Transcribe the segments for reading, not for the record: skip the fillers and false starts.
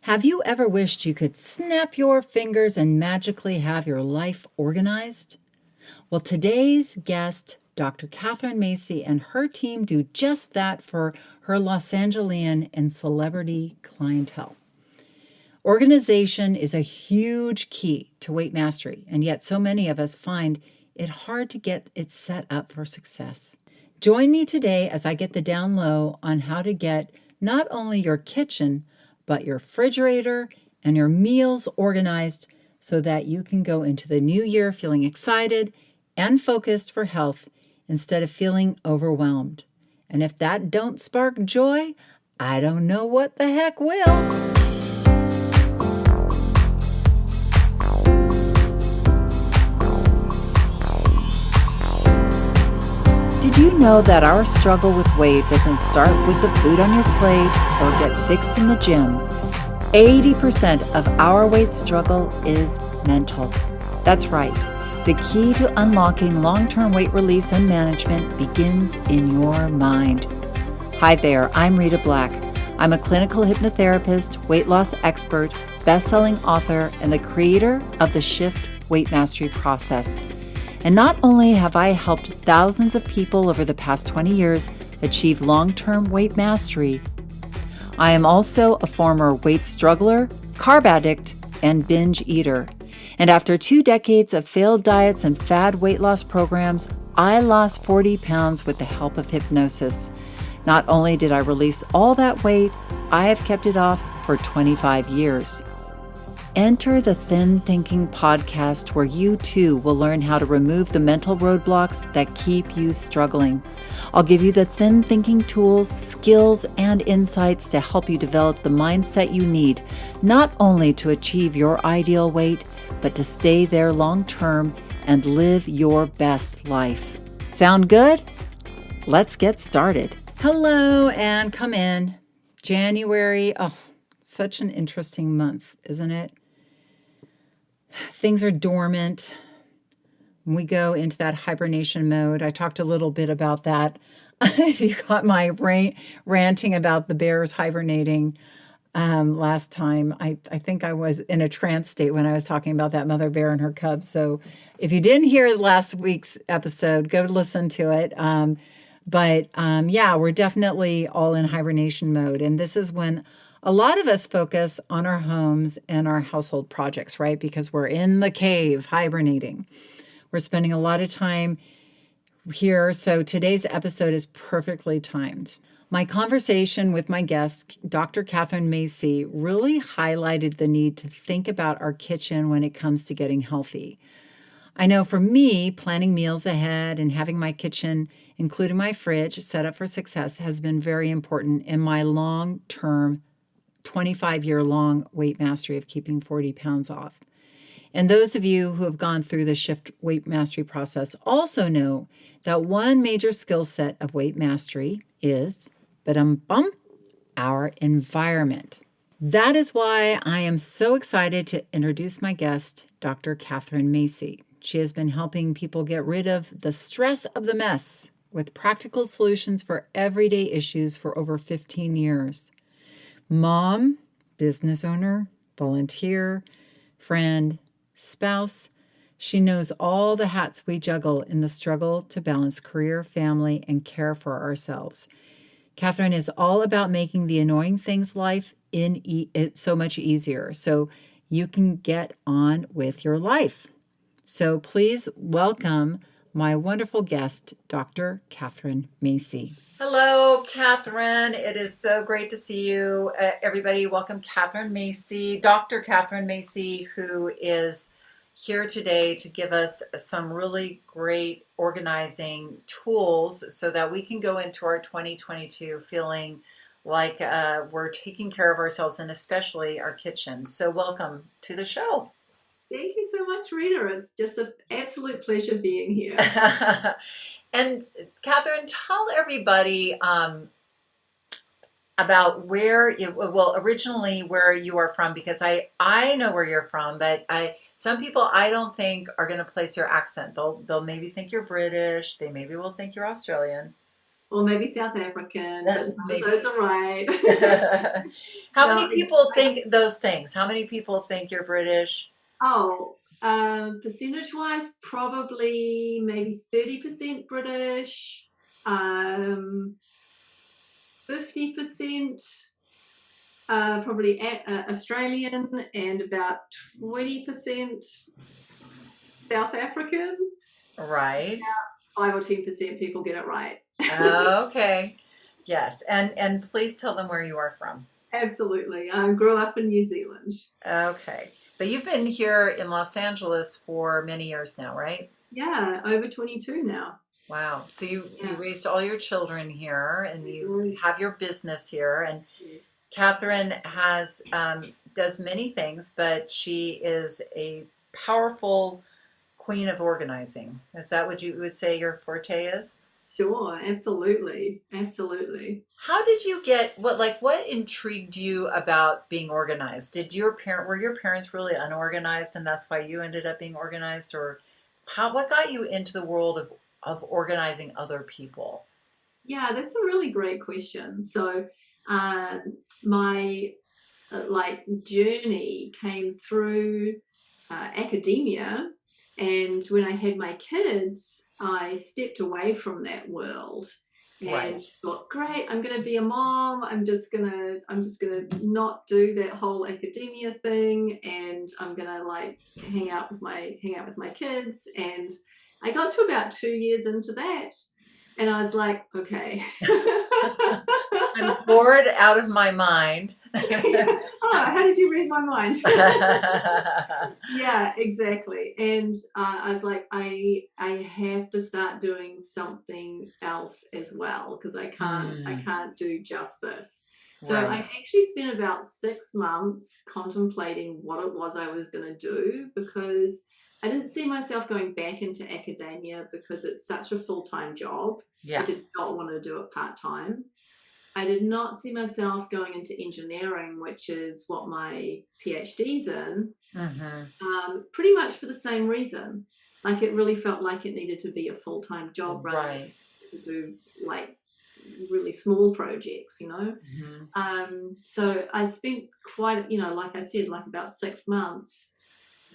Have you ever wished you could snap your fingers and magically have your life organized? Well, today's guest, Dr. Katherine Macey, and her team do just that for her Los Angelean and celebrity clientele. Organization is a huge key to weight mastery, and yet so many of us find it hard to get it set up for success. Join me today as I get the down low on how to get not only your kitchen, but your refrigerator and your meals organized so that you can go into the new year feeling excited and focused for health instead of feeling overwhelmed. And if that don't spark joy, I don't know what the heck will. Did you know that our struggle with weight doesn't start with the food on your plate or get fixed in the gym? 80% of our weight struggle is mental. That's right. The key to unlocking long-term weight release and management begins in your mind. Hi there, I'm Rita Black. I'm a clinical hypnotherapist, weight loss expert, best-selling author, and the creator of the Shift Weight Mastery process. And not only have I helped thousands of people over the past 20 years achieve long-term weight mastery, I am also a former weight struggler, carb addict, and binge eater. And after 2 decades of failed diets and fad weight loss programs, I lost 40 pounds with the help of hypnosis. Not only did I release all that weight, I have kept it off for 25 years. Enter the Thin Thinking podcast, where you too will learn how to remove the mental roadblocks that keep you struggling. I'll give you the thin thinking tools, skills, and insights to help you develop the mindset you need, not only to achieve your ideal weight, but to stay there long term and live your best life. Sound good? Let's get started. Hello and come in. January, such an interesting month, isn't it? Things are dormant. We go into that hibernation mode. I talked a little bit about that. If you caught my ranting about the bears hibernating last time, I think I was in a trance state when I was talking about that mother bear and her cubs. So if you didn't hear last week's episode, go listen to it. We're definitely all in hibernation mode. And this is when a lot of us focus on our homes and our household projects, right? Because we're in the cave hibernating. We're spending a lot of time here. So today's episode is perfectly timed. My conversation with my guest, Dr. Katherine Macey, really highlighted the need to think about our kitchen when it comes to getting healthy. I know for me, planning meals ahead and having my kitchen, including my fridge, set up for success has been very important in my long-term 25-year-long weight mastery of keeping 40 pounds off. And those of you who have gone through the Shift Weight Mastery process also know that one major skill set of weight mastery is, our environment. That is why I am so excited to introduce my guest, Dr. Katherine Macey. She has been helping people get rid of the stress of the mess with practical solutions for everyday issues for over 15 years. Mom, business owner, volunteer, friend, spouse, she knows all the hats we juggle in the struggle to balance career, family, and care for ourselves. Katherine is all about making the annoying things life so much easier so you can get on with your life. So please welcome my wonderful guest, Dr. Katherine Macey. Hello, Katherine. It is so great to see you. Everybody, welcome Katherine Macey, Dr. Katherine Macey, who is here today to give us some really great organizing tools so that we can go into our 2022 feeling like we're taking care of ourselves and especially our kitchen. So welcome to the show. Thank you so much, Rita. It's just an absolute pleasure being here. And Katherine, tell everybody about originally where you are from, because I know where you're from, but some people I don't think are going to place your accent. They'll maybe think you're British. They maybe will think you're Australian. Or maybe South African, but those are right. How Well, many people think those things? How many people think you're British? percentage-wise, probably maybe 30% British, 50% probably Australian, and about 20% South African. Right. 5 or 10% people get it right. Okay. Yes. And please tell them where you are from. Absolutely. I grew up in New Zealand. Okay. But you've been here in Los Angeles for many years now, right? Yeah, over 22 now. Wow. So you Yeah, raised all your children here and I you did. have your business here. And Yes. Catherine has does many things, but she is a powerful queen of organizing. Is that what you would say your forte is? Sure, absolutely. Absolutely. How did you get what intrigued you about being organized? Did your parent were your parents really unorganized and that's why you ended up being organized, or what got you into the world of organizing other people? Yeah, that's a really great question. So, my like journey came through academia, and when I had my kids, I stepped away from that world and Right. thought, great, I'm going to be a mom. I'm just gonna not do that whole academia thing, and I'm gonna like hang out with my kids. And I got to about 2 years into that, and I was like, okay. I'm bored out of my mind. Oh, how did you read my mind? Yeah, exactly. And I was like, I have to start doing something else as well, because I Hmm. can't do just this. So I Right. actually spent about 6 months contemplating what it was I was going to do, because I didn't see myself going back into academia because it's such a full-time job. I Yeah. did not want to do it part-time. I did not see myself going into engineering, which is what my PhD's in, Hmm. pretty much for the same reason. Like, it really felt like it needed to be a full-time job rather than Right. to do like really small projects, you know? Hmm. So I spent quite, like I said, like about 6 months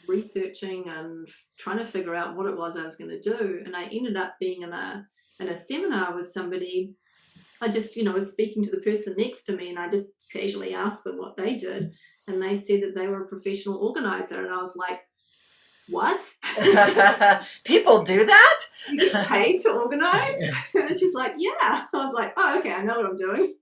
researching and trying to figure out what it was I was going to do. And I ended up being in a seminar with somebody. I just, was speaking to the person next to me, and I just casually asked them what they did. And they said that they were a professional organizer. And I was like, what? People do that? You get paid to organize? And she's like, yeah. I was like, oh, okay, I know what I'm doing.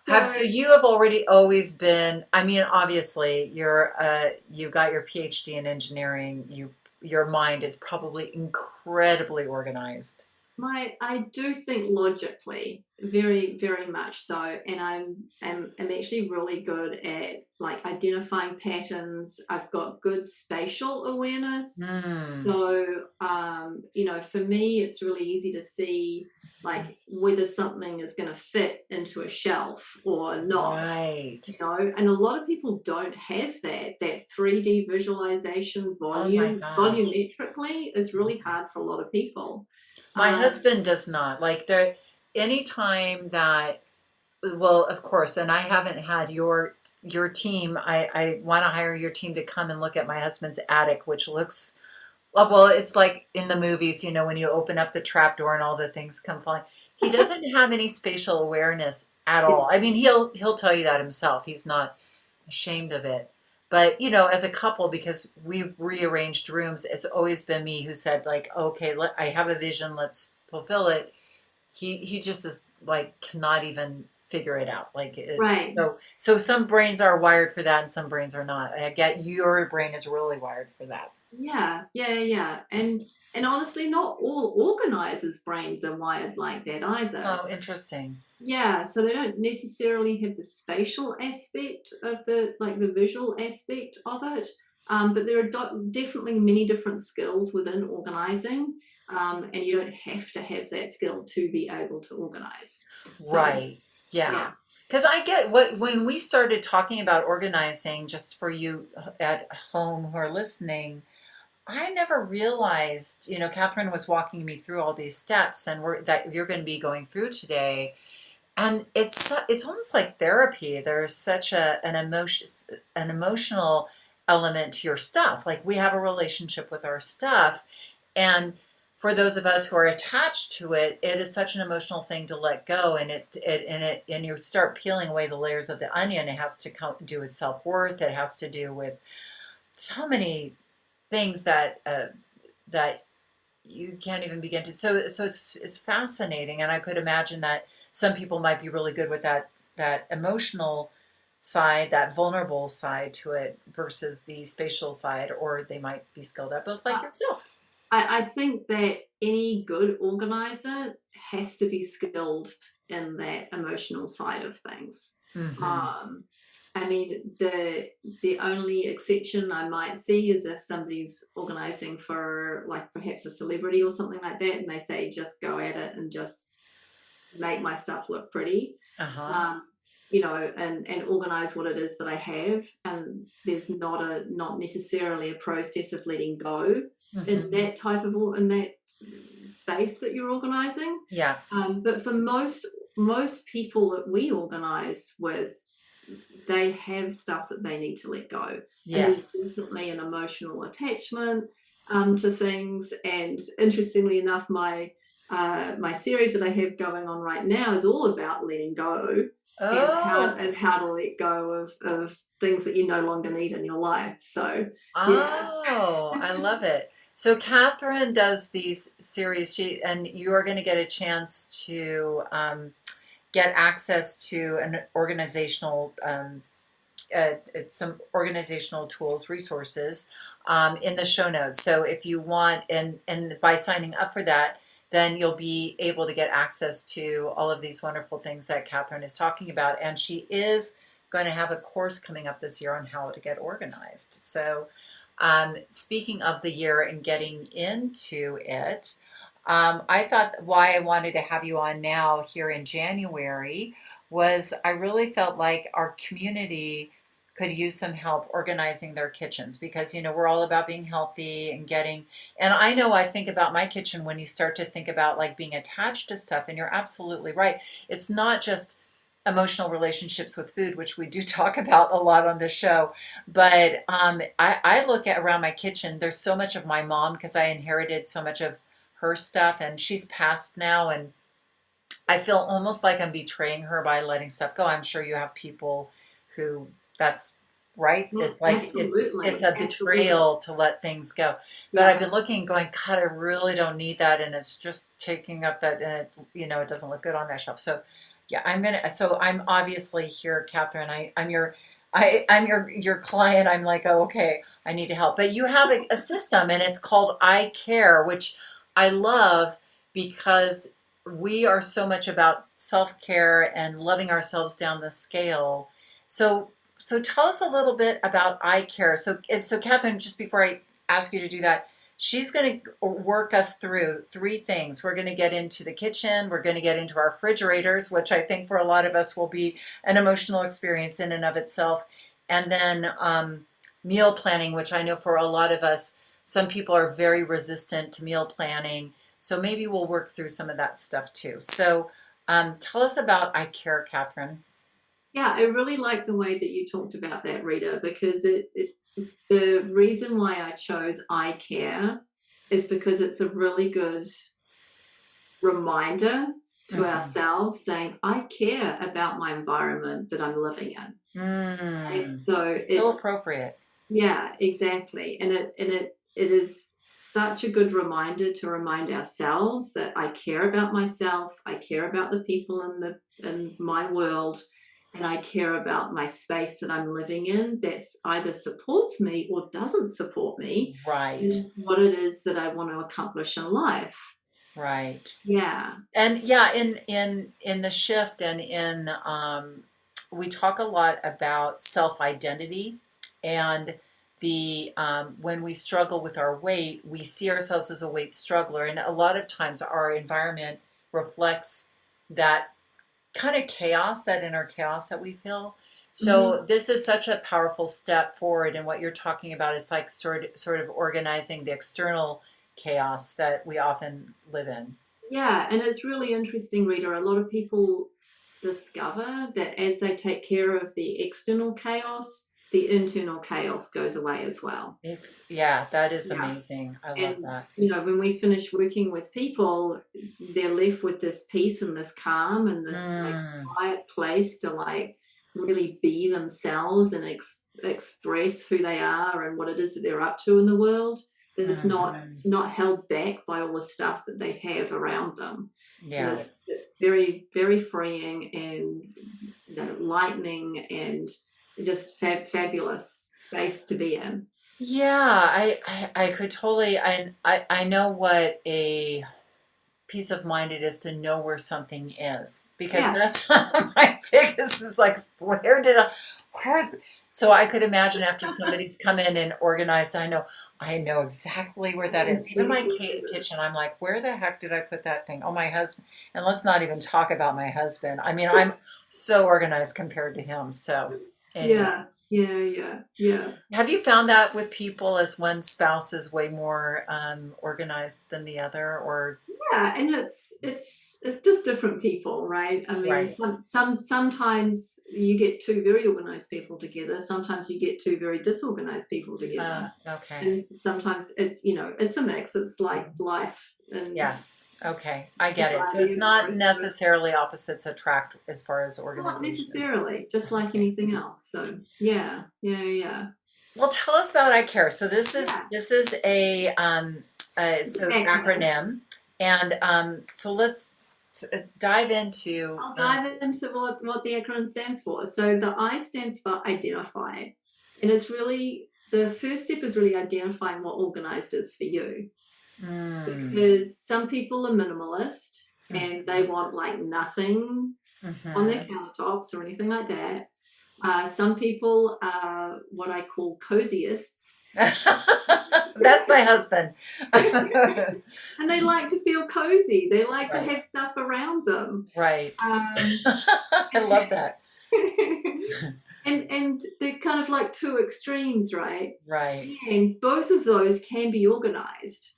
So So, you have already always been, I mean, obviously you got your PhD in engineering. Your mind is probably incredibly organized. I do think logically, very, very much so. And I'm actually really good at like identifying patterns. I've got good spatial awareness. Hmm. So, for me, it's really easy to see like whether something is going to fit into a shelf or not. Right. And a lot of people don't have that 3D visualization Oh my gosh. volumetrically is really hard for a lot of people. My Um, husband does not. Like there anytime that well, of course, and I haven't had your team. I want to hire your team to come and look at my husband's attic, which looks well, it's like in the movies, when you open up the trap door and all the things come falling. He doesn't have any spatial awareness at all. I mean, he'll tell you that himself. He's not ashamed of it. But, as a couple, because we've rearranged rooms, it's always been me who said, like, okay, I have a vision, let's fulfill it. He just is like cannot even figure it out. Like right. so some brains are wired for that and some brains are not. I get your brain is really wired for that. Yeah, yeah, yeah. And honestly, not all organizers' brains are wired like that either. Oh, interesting. Yeah, so they don't necessarily have the spatial aspect of the visual aspect of it. But there are definitely many different skills within organizing, and you don't have to have that skill to be able to organize. So, Right. Yeah. yeah. Because I get what when we started talking about organizing, just for you at home who are listening, I never realized, Catherine was walking me through all these steps and that you're going to be going through today. And it's almost like therapy. There's such an emotional element to your stuff. Like we have a relationship with our stuff, and for those of us who are attached to it, it is such an emotional thing to let go. And and you start peeling away the layers of the onion. It has to do with self worth. It has to do with so many things that you can't even begin to. So it's fascinating, and I could imagine that some people might be really good with that emotional side, that vulnerable side to it, versus the spatial side, or they might be skilled at both, like Uh, yourself. I think that any good organizer has to be skilled in that emotional side of things. Mm-hmm. Um, I mean, the only exception I might see is if somebody's organizing for like perhaps a celebrity or something like that, and they say just go at it and just make my stuff look pretty. Uh-huh. Um, you know, and organize what it is that I have, and there's not necessarily a process of letting go in Mm-hmm. that type of in that space that you're organizing. Yeah. But for most people that we organize with, they have stuff that they need to let go, and there's Yes. definitely an emotional attachment to things. And interestingly enough, my series that I have going on right now is all about letting go Oh. and how to let go of things that you no longer need in your life. So yeah. Oh, I love it. So Catherine does these series, and you are going to get a chance to get access to an organizational some organizational tools, resources in the show notes. So if you want, and by signing up for that, then you'll be able to get access to all of these wonderful things that Catherine is talking about. And she is going to have a course coming up this year on how to get organized. So speaking of the year and getting into it, I thought why I wanted to have you on now here in January was I really felt like our community could use some help organizing their kitchens, because we're all about being healthy and getting, and I know I think about my kitchen when you start to think about like being attached to stuff, and you're absolutely right. It's not just emotional relationships with food, which we do talk about a lot on the show, but I look at around my kitchen, there's so much of my mom because I inherited so much of her stuff, and she's passed now, and I feel almost like I'm betraying her by letting stuff go. I'm sure you have people who that's right. Yeah, It's like it's absolutely, a absolutely. betrayal to let things go. But I've Yeah. been looking, going, God, I really don't need that, and it's just taking up that, and it doesn't look good on that shelf. So yeah, So I'm obviously here, Catherine. I'm your client. I'm like, oh, okay, I need to help. But you have a system, and it's called I Care, which I love because we are so much about self-care and loving ourselves down the scale. So tell us a little bit about eye care. So Catherine, just before I ask you to do that, she's going to work us through three things. We're going to get into the kitchen, we're going to get into our refrigerators, which I think for a lot of us will be an emotional experience in and of itself, and then meal planning, which I know for a lot of us, some people are very resistant to meal planning, so maybe we'll work through some of that stuff too. So tell us about I Care, Catherine. Yeah, I really like the way that you talked about that, Rita, because the reason why I chose I Care is because it's a really good reminder to Mm-hmm. ourselves saying, I care about my environment that I'm living in. Right? Mm. So So it's, appropriate. yeah, exactly. And it is such a good reminder to remind ourselves that I care about myself, I care about the people in my world, and I care about my space that I'm living in that's either supports me or doesn't support me Right, in what it is that I want to accomplish in life. right. Yeah. And yeah, in the shift, and in we talk a lot about self-identity, and the when we struggle with our weight, we see ourselves as a weight struggler, and a lot of times our environment reflects that kind of chaos, that inner chaos that we feel. Mhm. So this is such a powerful step forward, and what you're talking about is like sort of organizing the external chaos that we often live in. Yeah, and it's really interesting, Rita. A lot of people discover that as they take care of the external chaos, the internal chaos goes away as well. That is Yeah. amazing. I love And, that. when we finish working with people, they're left with this peace and this calm and this like quiet place to like really be themselves and express who they are and what it is that they're up to in the world. That it's not held back by all the stuff that they have around them. Yeah. It's very, very freeing and lightening and just fabulous space to be in. Yeah, I could totally, I know what a peace of mind it is to know where something is, because Yeah. that's my biggest is like, so I could imagine after somebody's come in and organized, I know exactly where that is. Even my kitchen, I'm like, where the heck did I put that thing? Oh, my husband. And let's not even talk about my husband. I mean, I'm so organized compared to him. So anyway. Yeah. Have you found that with people as one spouse is way more organized than the other, or Yeah, and it's just different people, right? I mean, right? sometimes you get two very organized people together. Sometimes you get two very disorganized people together, Okay. and sometimes it's a mix. It's like life and Yes. Okay. I get it. So variety it's of not growth. necessarily opposites attract as far as Not organization. necessarily, just like Okay. anything else. So yeah. Well, tell us about I Care. So this is a Acronym. acronym, and so let's dive into. I'll dive into what the acronym stands for. So the I stands for identify. And it's really, the first step is really identifying what organized is for you. Because some people are minimalist and they want like nothing on their countertops or anything like that. Some people are what I call cozyists. That's my husband. And they like to feel cozy. They like to have stuff around them. Right. I love that. And they're kind of like two extremes, right? Right. And both of those can be organized.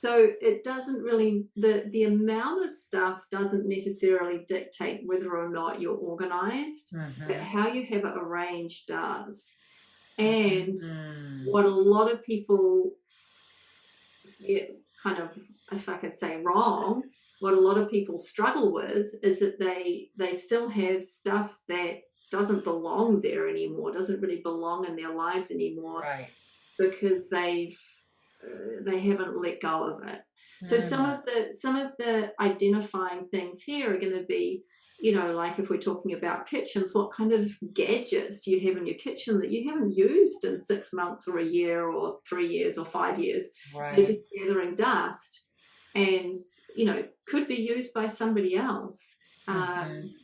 So it doesn't really, the amount of stuff doesn't necessarily dictate whether or not you're organized, but how you have it arranged does. And what a lot of people kind of, if I could say wrong, what a lot of people struggle with is that they still have stuff that doesn't belong there anymore, doesn't really belong in their lives anymore, right? Because they haven't let go of it. So some of the identifying things here are going to be, like if we're talking about kitchens, what kind of gadgets do you have in your kitchen that you haven't used in 6 months or a year or 3 years or 5 years? Right. They're just gathering dust and, could be used by somebody else.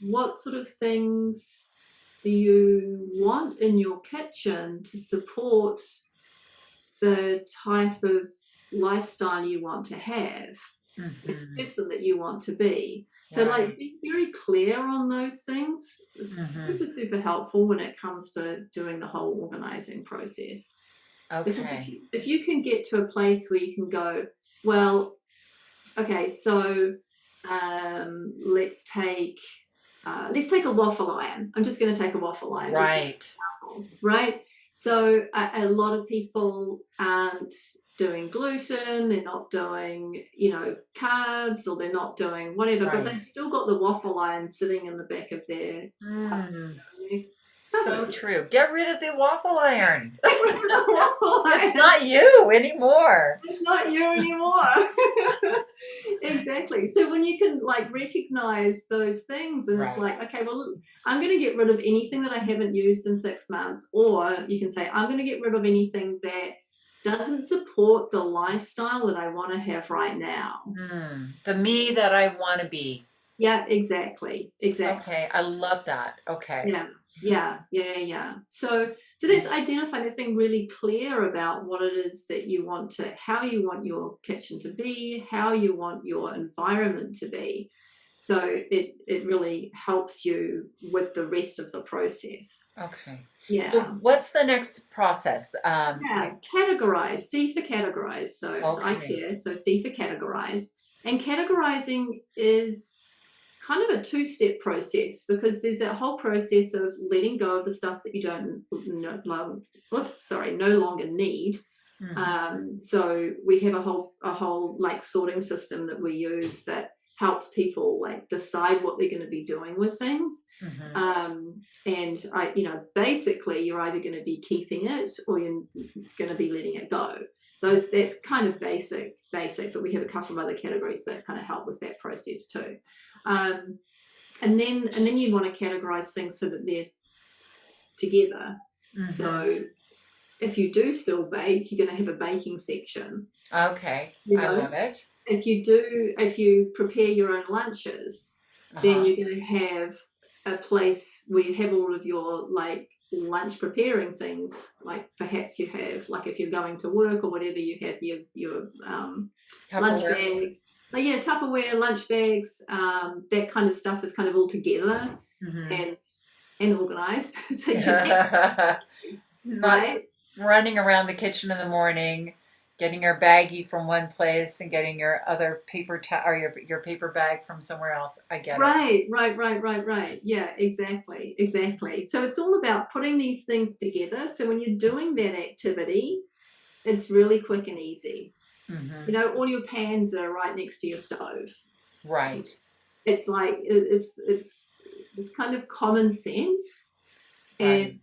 What sort of things do you want in your kitchen to support the type of lifestyle you want to have, the person that you want to be? So like be very clear on those things. Super, super helpful when it comes to doing the whole organizing process. Okay. Because if you can get to a place where you can go, well, okay, so let's take a waffle iron. I'm just going to take a waffle iron. Right. So a lot of people aren't doing gluten, they're not doing, carbs, or they're not doing whatever, but they've still got the waffle iron sitting in the back of their So true. Get rid of the waffle iron. Get rid of the waffle iron. It's not you anymore. It's not you anymore. Exactly. So when you can like recognize those things and it's like, okay, well, I'm going to get rid of anything that I haven't used in 6 months, or you can say, I'm going to get rid of anything that doesn't support the lifestyle that I want to have right now. The me that I want to be. Yeah, exactly. Okay, I love that. Okay. Yeah. So that's identifying, that's being really clear about what it is that you want to, how you want your kitchen to be, how you want your environment to be. So it really helps you with the rest of the process. Okay. Yeah. So what's the next process? Categorize. C for categorize. So I care. So C for categorize. And categorizing is kind of a two-step process, because there's that whole process of letting go of the stuff that you don't no longer need. So we have a whole like sorting system that we use that helps people like decide what they're going to be doing with things. And basically you're either going to be keeping it or you're going to be letting it go. That's kind of basic, but we have a couple of other categories that kind of help with that process too. And then you want to categorize things so that they're together. So if you do still bake, you're going to have a baking section. Okay, I love it. If you prepare your own lunches, then you're going to have a place where you have all of your like lunch preparing things. Like perhaps you have, like if you're going to work or whatever, you have your lunch bags. Like, yeah, Tupperware, lunch bags, that kind of stuff is kind of all together and organized. So you can right? Running around the kitchen in the morning, getting your baggie from one place and getting your other paper or your paper bag from somewhere else. I get it. Right. Yeah, exactly. So it's all about putting these things together. So when you're doing that activity, it's really quick and easy. All your pans are right next to your stove. Right. It's like it's kind of common sense, and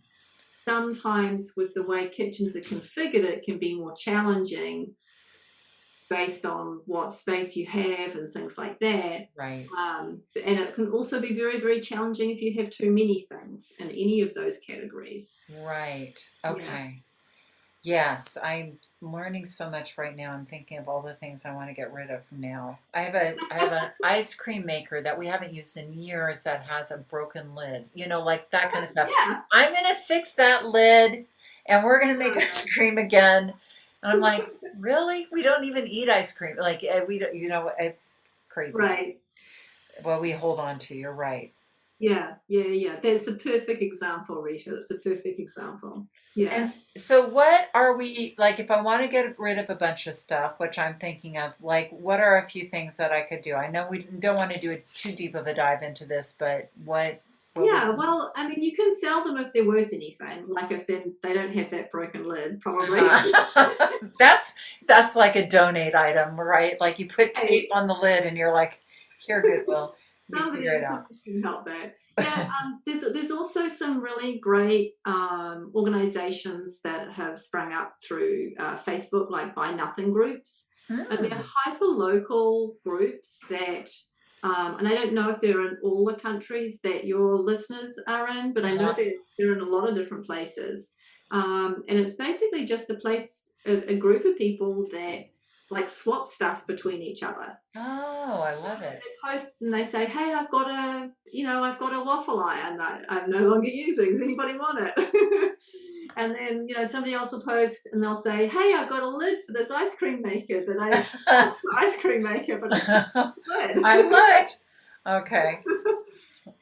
sometimes with the way kitchens are configured, it can be more challenging based on what space you have and things like that. Right. And it can also be very, very challenging if you have too many things in any of those categories. Right. Okay. Yes, I'm learning so much right now. I'm thinking of all the things I want to get rid of from now. I have an ice cream maker that we haven't used in years that has a broken lid. Like that kind of stuff. Yeah. I'm gonna fix that lid, and we're gonna make ice cream again. And I'm like, really? We don't even eat ice cream. Like we don't. It's crazy. Right. Well, we hold on to. You're right. Yeah. That's a perfect example, Rita. That's a perfect example. Yeah. And so what are we, like, if I want to get rid of a bunch of stuff, which I'm thinking of, like, what are a few things that I could do? I know we don't want to do too deep of a dive into this, but what well, I mean, you can sell them if they're worth anything. Like if they don't have that broken lid, probably. That's like a donate item, right? Like you put tape on the lid and you're like, here, Goodwill. Somebody can help that. Yeah, there's also some really great organizations that have sprung up through Facebook, like Buy Nothing groups. And they're hyper-local groups that, and I don't know if they're in all the countries that your listeners are in, but I know they're in a lot of different places. And it's basically just a group of people that like swap stuff between each other. Oh, I love it. They post and they say, "Hey, I've got a waffle iron that I'm no longer using. Does anybody want it?" And then somebody else will post and they'll say, "Hey, I've got a lid for this ice cream maker that I ice cream maker, but it's good." I love it. Okay.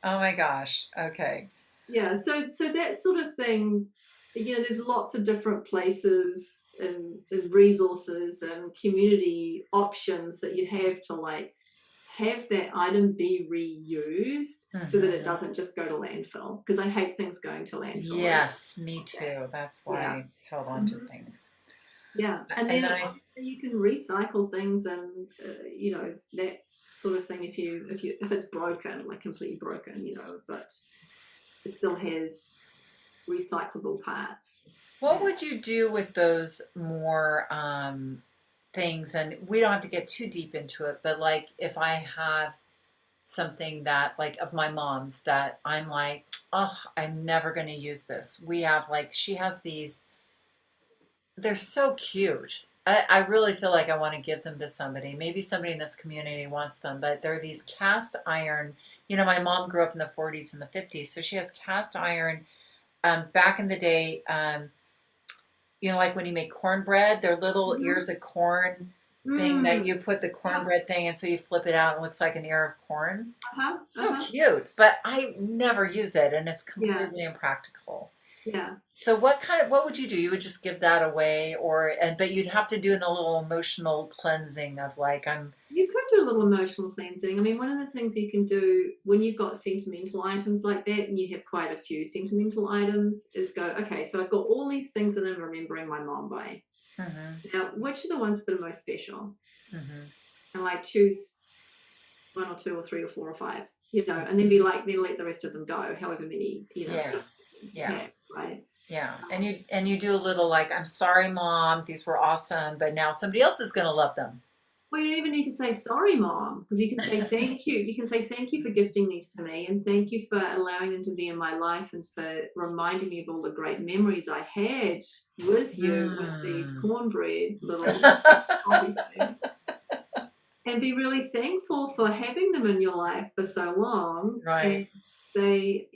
Oh my gosh. Okay. Yeah. So that sort of thing. There's lots of different places and resources and community options that you have to like have that item be reused so that it doesn't just go to landfill, because I hate things going to landfill. Yes, me too. That's why I held on to things. Yeah, and then you can recycle things and that sort of thing if it's broken, like completely broken, but it still has recyclable parts. What would you do with those more things? And we don't have to get too deep into it, but like if I have something that like of my mom's that I'm like, oh, I'm never going to use this. We have like, she has these, they're so cute. I really feel like I want to give them to somebody. Maybe somebody in this community wants them, but they're these cast iron. My mom grew up in the 40s and the 50s, so she has cast iron. Back in the day, like when you make cornbread, they're little ears of corn thing that you put the cornbread thing, and so you flip it out and it looks like an ear of corn. So cute, but I never use it, and it's completely impractical. Yeah. So what would you do? You would just give that away, but you'd have to do a little emotional cleansing of like, You could do a little emotional cleansing. I mean, one of the things you can do when you've got sentimental items like that, and you have quite a few sentimental items, is go, okay, so I've got all these things that I'm remembering my mom by. mhm, Now, which are the ones that are most special? mhm, And like choose one or two or three or four or five, and then be like, then let the rest of them go, however many, yeah, you yeah, have, right? yeah. And you do a little like, I'm sorry, Mom, these were awesome, but now somebody else is gonna love them. Well, you don't even need to say sorry, Mom, because you can say thank you. You can say thank you for gifting these to me, and thank you for allowing them to be in my life, and for reminding me of all the great memories I had with you with these Mm. cornbread little coffee things. And be really thankful for having them in your life for so long. And Right. say,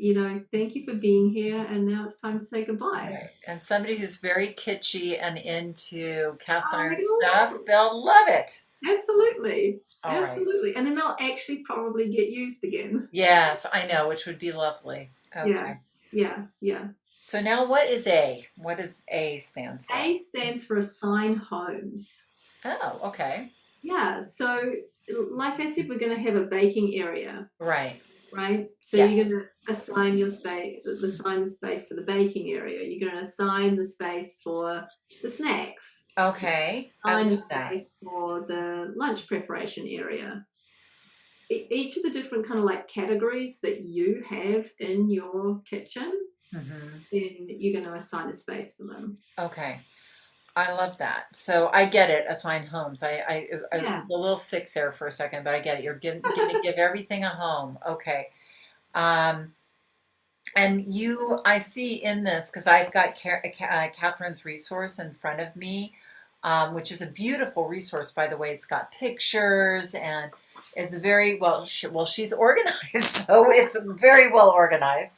thank you for being here, and now it's time to say goodbye. Right. And somebody who's very kitschy and into cast Oh, they're iron gonna stuff, love it. they'll love it. Absolutely. All right. Absolutely. And then they'll actually probably get used again. Yes, I know, which would be lovely. Yeah. Okay. Yeah. Yeah. So now what is A? What does A stand for? A stands for assign homes. Oh, okay. Yeah. So, like I said, we're going to have a baking area, Right. right? So you're Yes. going to assign the space for the baking area. You're going to assign the space for the snacks. Okay. I Assign a love that. space for the lunch preparation area. Each of the different kind of like categories that you have in your kitchen, Hmm. then you're going to assign a space for them. Okay. I love that. So I get it. Assign homes. I it Yeah. was a little thick there for a second, but I get it. You're going to give everything a home. Okay. Um, and I see in this because I've got Catherine's resource in front of me, which is a beautiful resource, by the way. It's got pictures and it's very well. She's organized, so it's very well organized.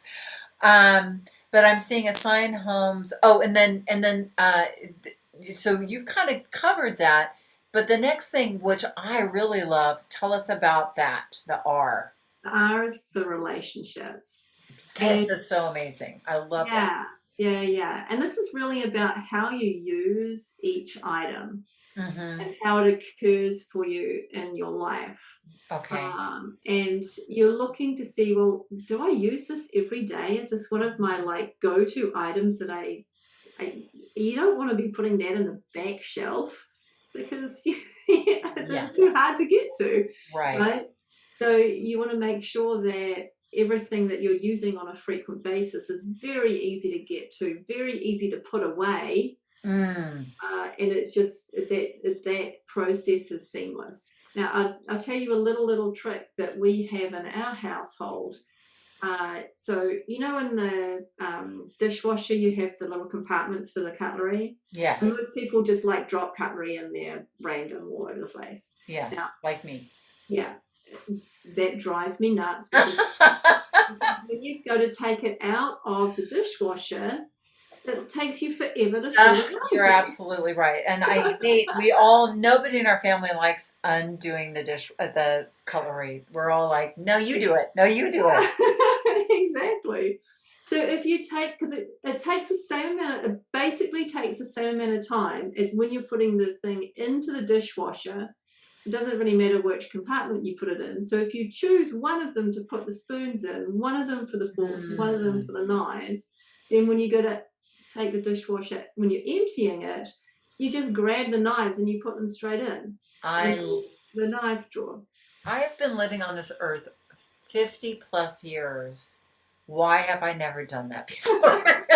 But I'm seeing assign homes. Oh, so you've kind of covered that. But the next thing, which I really love, tell us about that, the R. The R is for relationships. This And is so amazing. I love that. yeah, yeah, yeah. And this is really about how you use each item Mm-hmm. and how it occurs for you in your life. Okay. And you're looking to see, well, do I use this every day? Is this one of my like go-to items that you don't want to be putting that in the back shelf because Yeah. it's too hard to get to, Right. right? So you want to make sure that everything that you're using on a frequent basis is very easy to get to, very easy to put away, Mm. and it's just that process is seamless. Now, I'll tell you a little trick that we have in our household. So in the dishwasher, you have the little compartments for the cutlery. And Yes. most people just like drop cutlery in there random all over the place. Now, Yes. Like me. yeah, that drives me nuts because when you go to take it out of the dishwasher, it takes you forever to sort it out You're again. absolutely right. And I hate, nobody in our family likes undoing the cutlery. We're all like, no, you do it. No, you do it. Exactly. So if you take, because it takes the same amount, it basically takes the same amount of time as when you're putting the thing into the dishwasher. It doesn't really matter which compartment you put it in. So if you choose one of them to put the spoons in, one of them for the forks, one of them Mm. for the knives, then when you go to take the dishwasher, when you're emptying it, you just grab the knives and you put them straight in I into the knife drawer. I have been living on this earth 50 plus years. Why have I never done that before?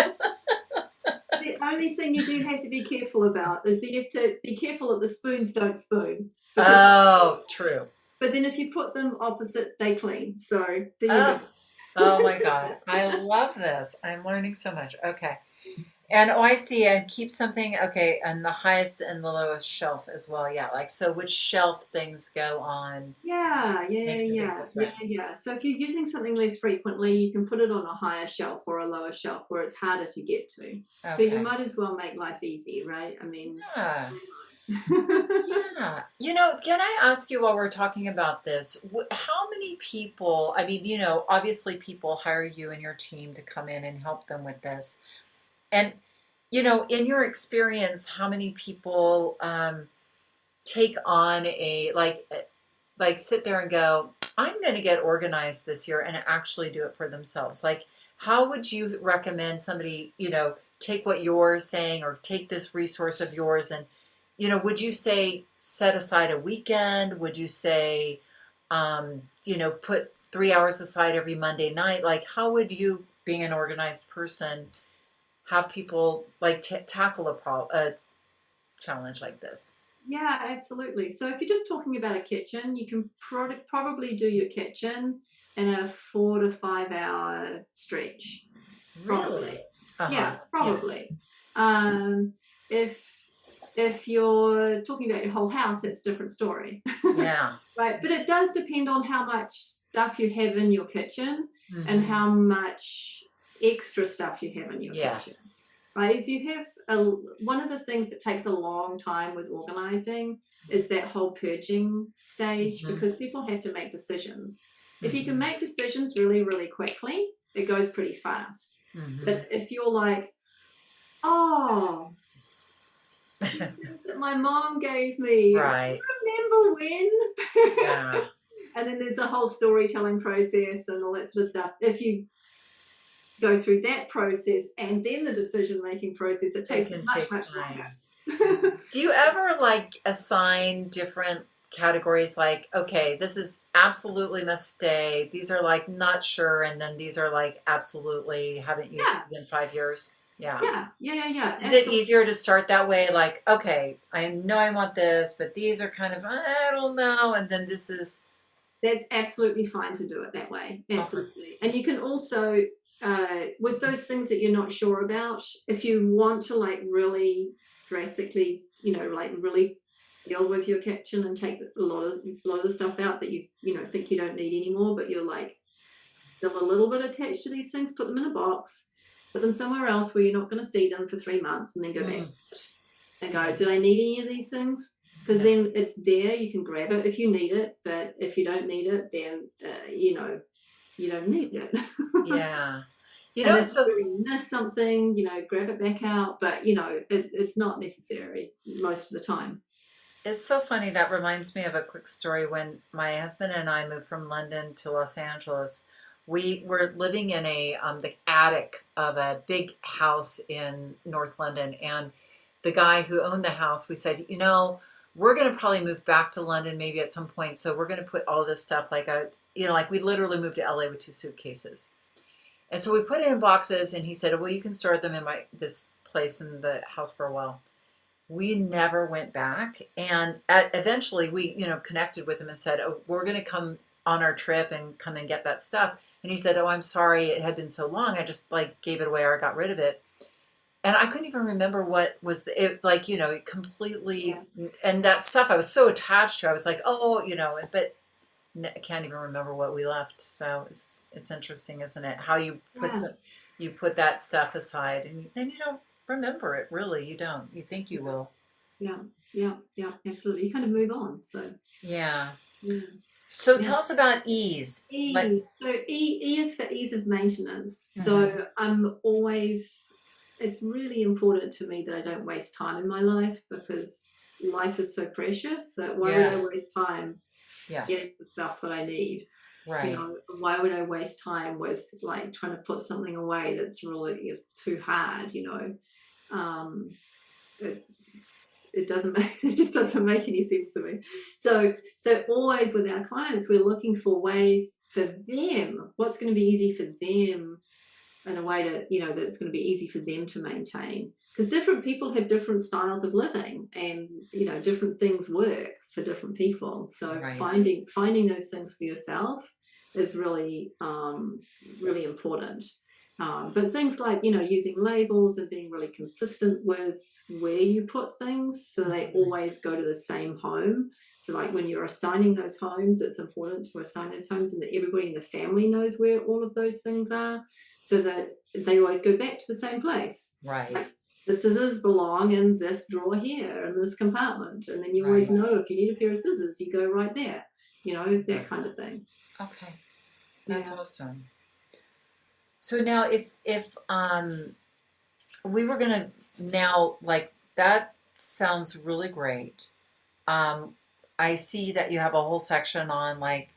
The only thing you do have to be careful about is that you have to be careful that the spoons don't spoon. Because, Oh, true. but then if you put them opposite, they clean. So there you Oh, go. oh my God. I love this. I'm learning so much. Okay. And oh, I see. And keep something, okay, and the highest and the lowest shelf as well. Yeah. Like, so which shelf things go on Yeah, yeah, makes a big yeah, yeah, difference. yeah. So if you're using something less frequently, you can put it on a higher shelf or a lower shelf where it's harder to get to. But you Okay. might as well make life easy, right? I mean, Yeah. Yeah. Can I ask you while we're talking about this, how many people, I mean, obviously people hire you and your team to come in and help them with this. And, in your experience, how many people take on like sit there and go, I'm going to get organized this year and actually do it for themselves? Like, how would you recommend somebody, take what you're saying or take this resource of yours and, would you say set aside a weekend? Would you say, put 3 hours aside every Monday night? Like, how would you, being an organized person, have people like tackle a challenge like this? Yeah, absolutely. So if you're just talking about a kitchen, you can probably do your kitchen in a 4 to 5 hour stretch. Probably. Really? Uh-huh. Yeah, Yeah. probably. Um, if if you're talking about your whole house, it's a different story. Yeah. Right. But it does depend on how much stuff you have in your kitchen and Hmm. how much extra stuff you have in your kitchen. Yes. Right. If you have one of the things that takes a long time with organizing is that whole purging stage, Hmm. because people have to make decisions. If you can Hmm. make decisions really, really quickly, it goes pretty fast. Hmm. But if you're like, oh, some things that my mom gave me, Right. remember when? Yeah. And then there's a whole storytelling process and all that sort of stuff. If you go through that process and then the decision making process, it It takes can much, take much time. longer. Do you ever like assign different categories like, okay, this is absolutely must stay. These are like not sure, and then these are like absolutely haven't used Yeah, these in 5 years. Yeah. yeah, Is it absolutely. easier to start that way? Like, okay, I know I want this, but these are kind of, I don't know. And then this is, That's absolutely fine to do it that way. okay. Absolutely. And you can also, with those things that you're not sure about, if you want to like really drastically, like really deal with your kitchen and take a lot of the stuff out that you think you don't need anymore, but you're like still a little bit attached to these things, put them in a box, put them somewhere else where you're not going to see them for 3 months, and then go back Mm, and go, yeah. did I need any of these things? Because Yeah. then it's there, you can grab it if you need it, but if you don't need it, then you don't need it. Yeah. And if So you miss something, grab it back out, but it's not necessary most of the time. it's so funny. That reminds me of a quick story. When my husband and I moved from London to Los Angeles, we were living in the attic of a big house in North London. And the guy who owned the house, we said, we're going to probably move back to London maybe at some point. So we're going to put all this stuff like we literally moved to LA with 2 suitcases. And so we put it in boxes, and he said, well, you can store them in this place in the house for a while. We never went back. And eventually we, connected with him and said, oh, we're going to come on our trip and come and get that stuff. And he said, oh, I'm sorry. It had been so long. I just like gave it away or I got rid of it. And I couldn't even remember what was it like, it completely, Yeah. and that stuff I was so attached to. I was like, oh, but I can't even remember what we left. So it's interesting, isn't it? How Yeah. you put that stuff aside, and then you don't remember it. Really, you don't. You think you will. Yeah. Yeah. Yeah. Absolutely. You kind of move on. So Yeah. yeah. So Yeah. tell us about ease. Like, So E is for ease of maintenance. mhm. So it's really important to me that I don't waste time in my life, because life is so precious that why would I Yes, waste time yes, getting the stuff that I need? right, Why would I waste time with like trying to put something away that's really is too hard, Um, it doesn't make it just doesn't make any sense to me. So always with our clients, we're looking for ways for them, what's going to be easy for them, in a way to that's going to be easy for them to maintain, because different people have different styles of living, and different things work for different people. So right. finding those things for yourself is really really important. But things like using labels and being really consistent with where you put things, so they Mhm. always go to the same home. So like when you're assigning those homes, it's important to assign those homes and that everybody in the family knows where all of those things are, so that they always go back to the same place. Right. Like the scissors belong in this drawer here, in this compartment. And then you always Right. know if you need a pair of scissors, you go right there, that kind of thing. Okay. That's Yeah. awesome. So now if we were gonna now like that sounds really great. Um, I see that you have a whole section on like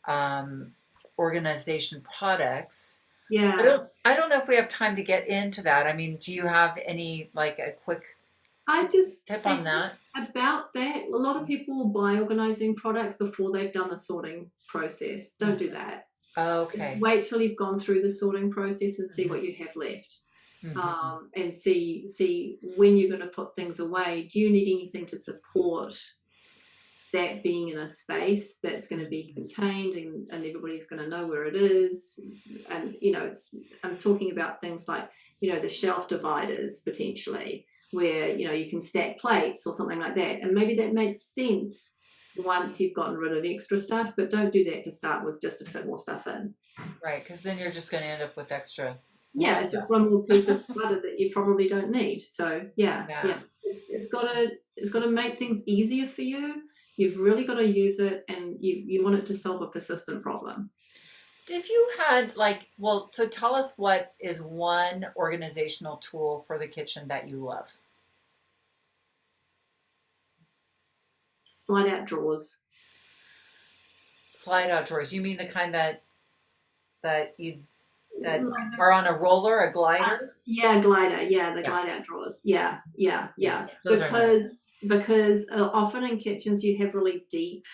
um, organization products. Yeah. I don't know if we have time to get into that. I mean, do you have any like a quick I just tip on think that? about that, a lot of people will buy organizing products before they've done the sorting process. Don't do that. Okay. Wait till you've gone through the sorting process and see Mhm. what you have left. Mhm. And see when you're going to put things away. Do you need anything to support that being in a space that's going to be contained, and everybody's going to know where it is? And I'm talking about things like the shelf dividers potentially, where you can stack plates or something like that, and maybe that makes sense once you've gotten rid of extra stuff, but don't do that to start with, just to fit more stuff in. Right, because then you're just going to end up with extra more Yeah, it's just stuff. one more piece of clutter that you probably don't need. So yeah, Yeah. it's got to make things easier for you. You've really got to use it, and you want it to solve a persistent problem. If you had like, well, so tell us what is one organizational tool for the kitchen that you love? Slide out drawers. Slide out drawers. You mean the kind that you that Like are on a roller, a glider? yeah, glider. Yeah, the Yeah, glide out drawers. Yeah, yeah, yeah. yeah. Those are nice. Because often in kitchens you have really deep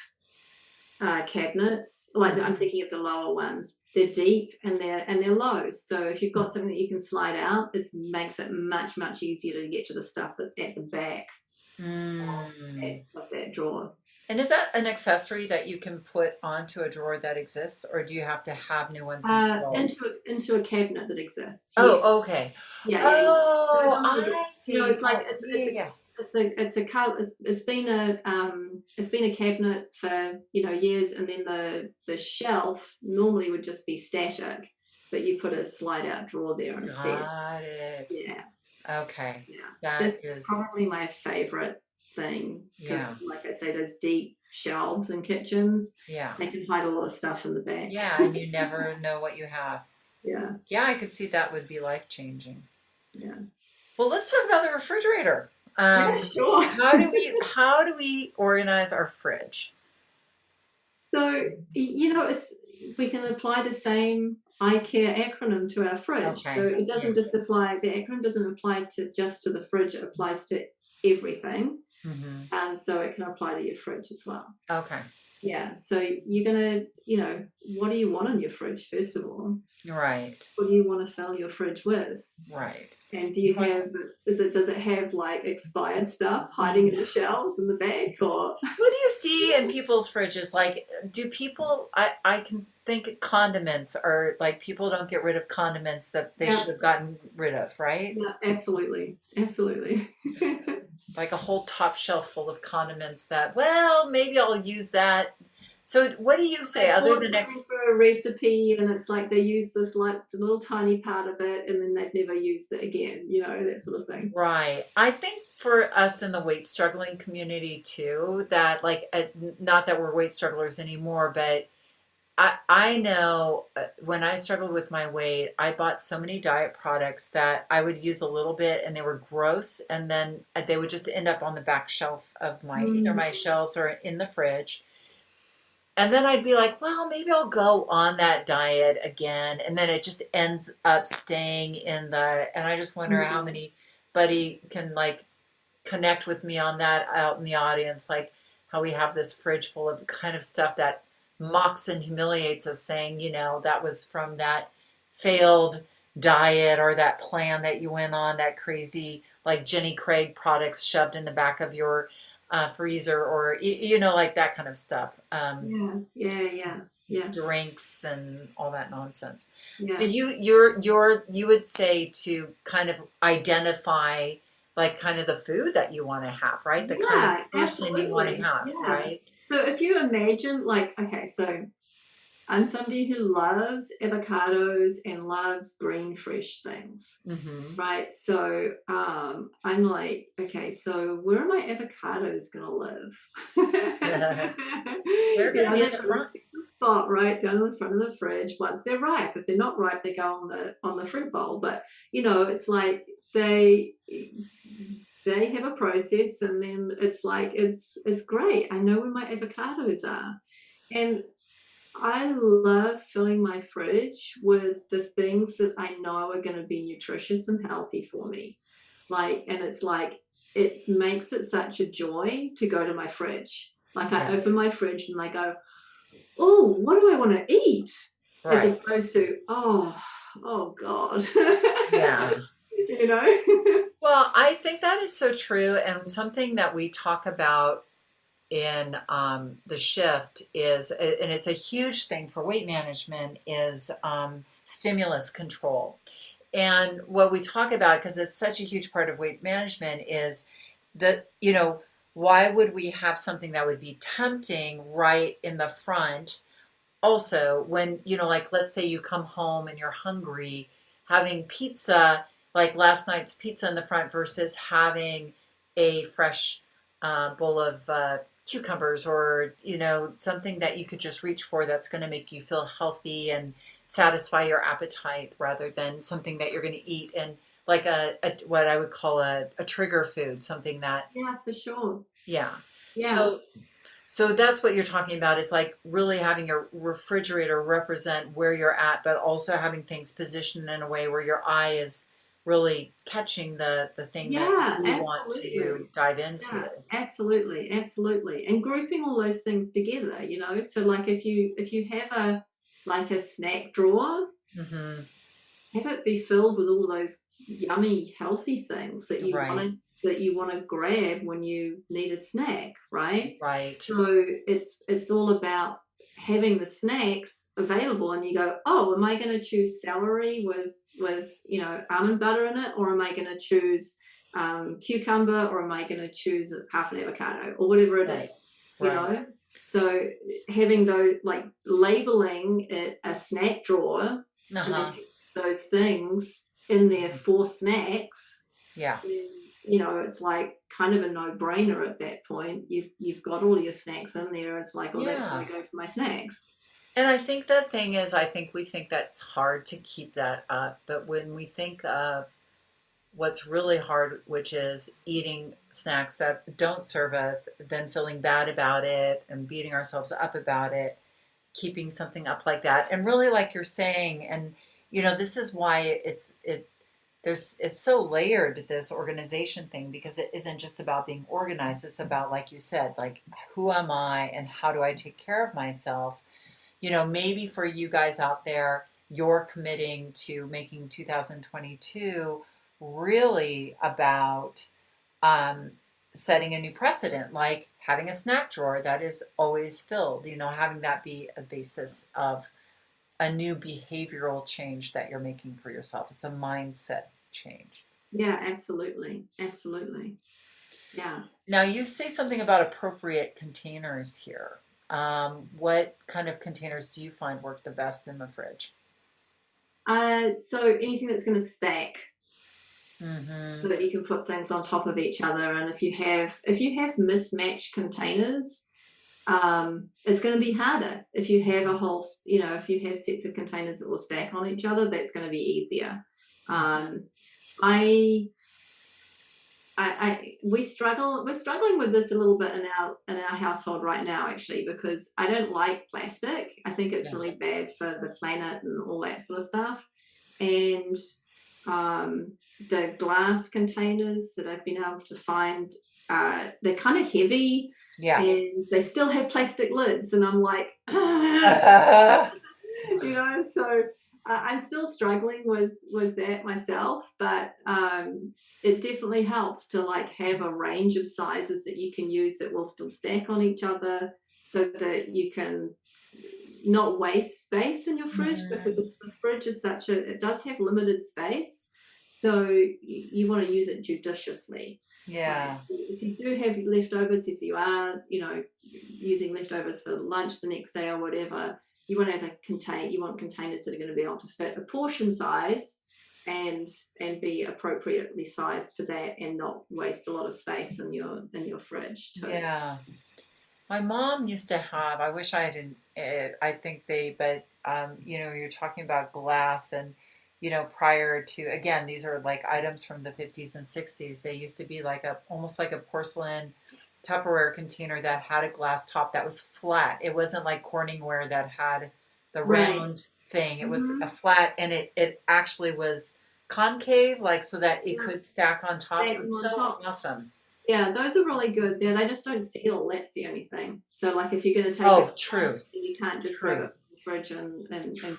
cabinets. Like I'm thinking of the lower ones. They're deep and they're low. So if you've got something that you can slide out, it makes it much easier to get to the stuff that's at the back Mm. of that drawer. And is that an accessory that you can put onto a drawer that exists, or do you have to have new ones installed? Into a cabinet that exists. Yeah, Oh, okay. yeah. Goes Oh, on the drawer. I It's see. like Oh, yeah, yeah. it's been a cabinet for years, and then the shelf normally would just be static, but you put a slide out drawer there instead. Got it. Yeah, Okay. yeah. That's That is, probably my favorite thing, because, yeah, like I say, those deep shelves in kitchens, yeah. they can hide a lot of stuff in the back. Yeah, and you never know what you have. Yeah, Yeah, I could see that would be life changing. yeah. Well, let's talk about the refrigerator. Yeah, sure. How do we organize our fridge? So, we can apply the same IKEA acronym to our fridge. So Okay. it Yeah. doesn't just apply, the acronym doesn't apply just to the fridge, it applies to everything. Hmm. So it can apply to your fridge as well. Okay. Yeah. So you're going to, what do you want in your fridge, first of all? Right. What do you want to fill your fridge with? Right. And does it have like expired stuff hiding in the shelves in the back, or? What do you see in people's fridges? Like, do people, I can think condiments are like people don't get rid of condiments that they Yeah, should have gotten rid of, right? yeah, absolutely. Absolutely. Like a whole top shelf full of condiments that, well, maybe I'll use that. So what do you say They other bought than something for a recipe, and it's like they use this like little tiny part of it, and then they've never used it again, that sort of thing. right. I think for us in the weight struggling community too, that like, not that we're weight strugglers anymore, but I know when I struggled with my weight, I bought so many diet products that I would use a little bit and they were gross, and then they would just end up on the back shelf of my either Mm, my shelves or in the fridge. And then I'd be like, well, maybe I'll go on that diet again. And then it just ends up staying in and I just wonder how mm, anybody can like connect with me on that out in the audience, like how we have this fridge full of the kind of stuff that mocks and humiliates us, saying, that was from that failed diet or that plan that you went on, that crazy, like Jenny Craig products shoved in the back of your freezer, or, like that kind of stuff. yeah, yeah, yeah, yeah, Drinks and all that nonsense. So yeah, you would say to kind of identify like kind of the food that you want to have, right? The kind of yeah, person you want to absolutely, have, yeah. right? So if you imagine, like, okay, so I'm somebody who loves avocados and loves green, fresh things. Mm-hmm. Right. So I'm like, okay, so where are my avocados gonna live? They're You going to know, be in they've the got a front. special spot right down in front of the fridge once they're ripe. If they're not ripe, they go on the fruit bowl. But you know, it's like they have a process, and then it's like it's great. I know where my avocados are. And I love filling my fridge with the things that I know are going to be nutritious and healthy for me. Like, and it's like, it makes it such a joy to go to my fridge. Like, I Yeah. open my fridge and I go, oh, what do I want to eat? As Right. opposed to, oh God. Yeah. You know? Well, I think that is so true. And something that we talk about in the shift is, and it's a huge thing for weight management, is stimulus control. And what we talk about, because it's such a huge part of weight management, is that, why would we have something that would be tempting right in the front? Also, when, like, let's say you come home and you're hungry, having pizza, like last night's pizza in the front versus having a fresh bowl of cucumbers, or, something that you could just reach for that's going to make you feel healthy and satisfy your appetite rather than something that you're going to eat and like what I would call a trigger food, something that, Yeah, for sure. yeah. Yeah. So that's what you're talking about, is like really having your refrigerator represent where you're at, but also having things positioned in a way where your eye is really catching the thing that Yeah, you want to absolutely. dive into. Yeah, absolutely, absolutely. And grouping all those things together, you know. So like if you have a snack drawer, Hmm. have it be filled with all those yummy, healthy things Right, that you want to grab when you need a snack, right? right, So it's all about having the snacks available, and you go, oh, am I going to choose celery with almond butter in it, or am I going to choose cucumber, or am I going to choose half an avocado, or whatever it right, is, you right. know? So having those, like labeling it a snack drawer, and then Uh-huh. those things in there for snacks, Yeah. then, you know, it's like kind of a no-brainer at that point. You've got all your snacks in there. It's like, oh, that's where I Yeah. go for my snacks. And I think the thing is, I think we think that's hard to keep that up, but when we think of what's really hard, which is eating snacks that don't serve us, then feeling bad about it and beating ourselves up about it, keeping something up like that. And really, like you're saying, and this is why it's so layered, this organization thing, because it isn't just about being organized. It's about, like you said, like, who am I and how do I take care of myself? Maybe for you guys out there, you're committing to making 2022 really about um, setting a new precedent, like having a snack drawer that is always filled, having that be a basis of a new behavioral change that you're making for yourself. It's a mindset change. Yeah, absolutely. Absolutely. Yeah. Now, you say something about appropriate containers here. What kind of containers do you find work the best in the fridge? So anything that's going to stack, Mm-hmm. so that you can put things on top of each other. And if you have mismatched containers, it's going to be harder. If you have if you have sets of containers that will stack on each other, that's going to be easier. Um, I, we're struggling with this a little bit in our household right now, actually, because I don't like plastic. I think it's Yeah. really bad for the planet and all that sort of stuff. And um, the glass containers that I've been able to find, they're kind of heavy, Yeah. and they still have plastic lids, and I'm like, so I'm still struggling with that myself, but it definitely helps to like have a range of sizes that you can use that will still stack on each other, so that you can not waste space in your fridge, because Mhm. the fridge is it does have limited space, so you want to use it judiciously. Like Yeah. if you do have leftovers, if you are using leftovers for lunch the next day or whatever, you want to have you want containers that are going to be able to fit a portion size and be appropriately sized for that, and not waste a lot of space in your fridge too. Yeah. My mom used to have, I wish I didn't, I think but, you're talking about glass and, prior to, again, these are like items from the 50s and 60s. They used to be like almost like a porcelain Tupperware container that had a glass top that was flat. It wasn't like Corningware that had the round thing. It was a flat, and it actually was concave, like so that it could stack on top. It was so awesome. Yeah, those are really good. Yeah, they just don't seal. That's the only thing. So, like, if you're going to take it, true. You can't just grab it from the fridge and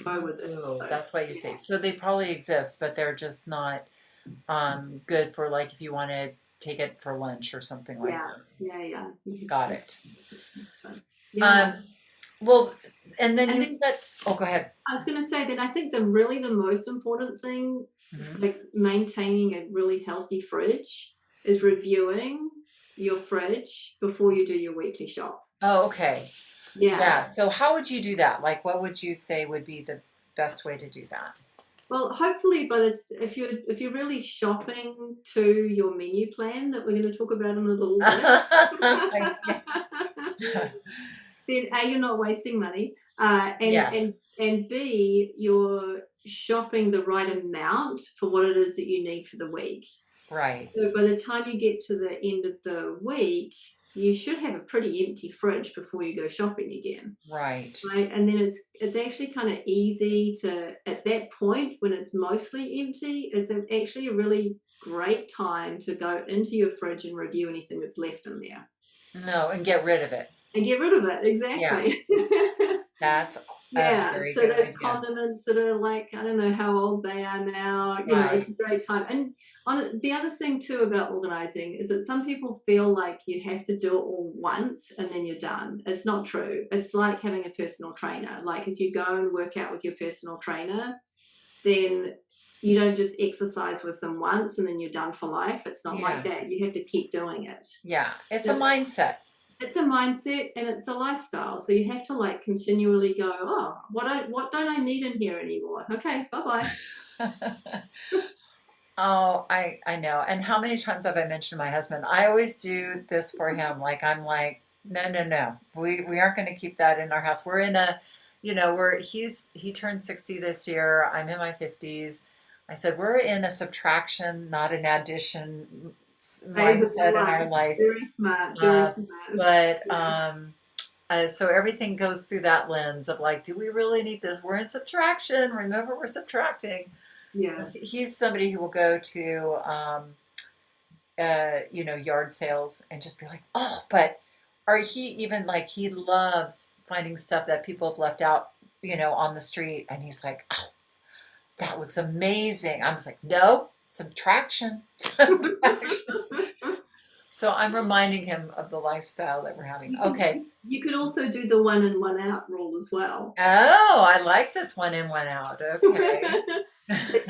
go with it. So, that's why you say. So they probably exist, but they're just not good for, like, if you want to take it for lunch or something like that. Yeah. Got it. So, yeah. Well, and then you said, go ahead. I was going to say that I think the most important thing, like maintaining a really healthy fridge, is reviewing your fridge before you do your weekly shop. Oh, okay. Yeah. So how would you do that? Like, what would you say would be the best way to do that? Well, hopefully if you're really shopping to your menu plan that we're going to talk about in a little bit, then A, you're not wasting money, and B, you're shopping the right amount for what it is that you need for the week. Right. So by the time you get to the end of the week, you should have a pretty empty fridge before you go shopping again. Right. And then it's actually kind of easy to, at that point when it's mostly empty, is actually a really great time to go into your fridge and review anything that's left in there. No, and get rid of it. Exactly. Yeah. That's so those condiments that are like, I don't know how old they are now, you know, it's a great time. And the other thing too about organizing is that some people feel like you have to do it all once and then you're done. It's not true. It's like having a personal trainer. Like if you go and work out with your personal trainer, then you don't just exercise with them once and then you're done for life. It's not like that. You have to keep doing it. Yeah. It's a mindset. It's a mindset and it's a lifestyle. So you have to like continually go, oh, what don't I need in here anymore? Okay, bye-bye. Oh, I know. And how many times have I mentioned to my husband, I always do this for him. Like, I'm like, no. We aren't going to keep that in our house. We're in a, he turned 60 this year. I'm in my 50s. I said, we're in a subtraction, not an addition mindset in our life. Very smart. But so everything goes through that lens of like, do we really need this? We're in subtraction. Remember, we're subtracting. Yes. He's somebody who will go to yard sales and just be like, oh, but he even like, he loves finding stuff that people have left out, on the street, and he's like, oh, that looks amazing. I was like, no. Subtraction. So I'm reminding him of the lifestyle that we're having. Okay. You could also do the 1 in, 1 out rule as well. Oh, I like this 1 in, 1 out. Okay.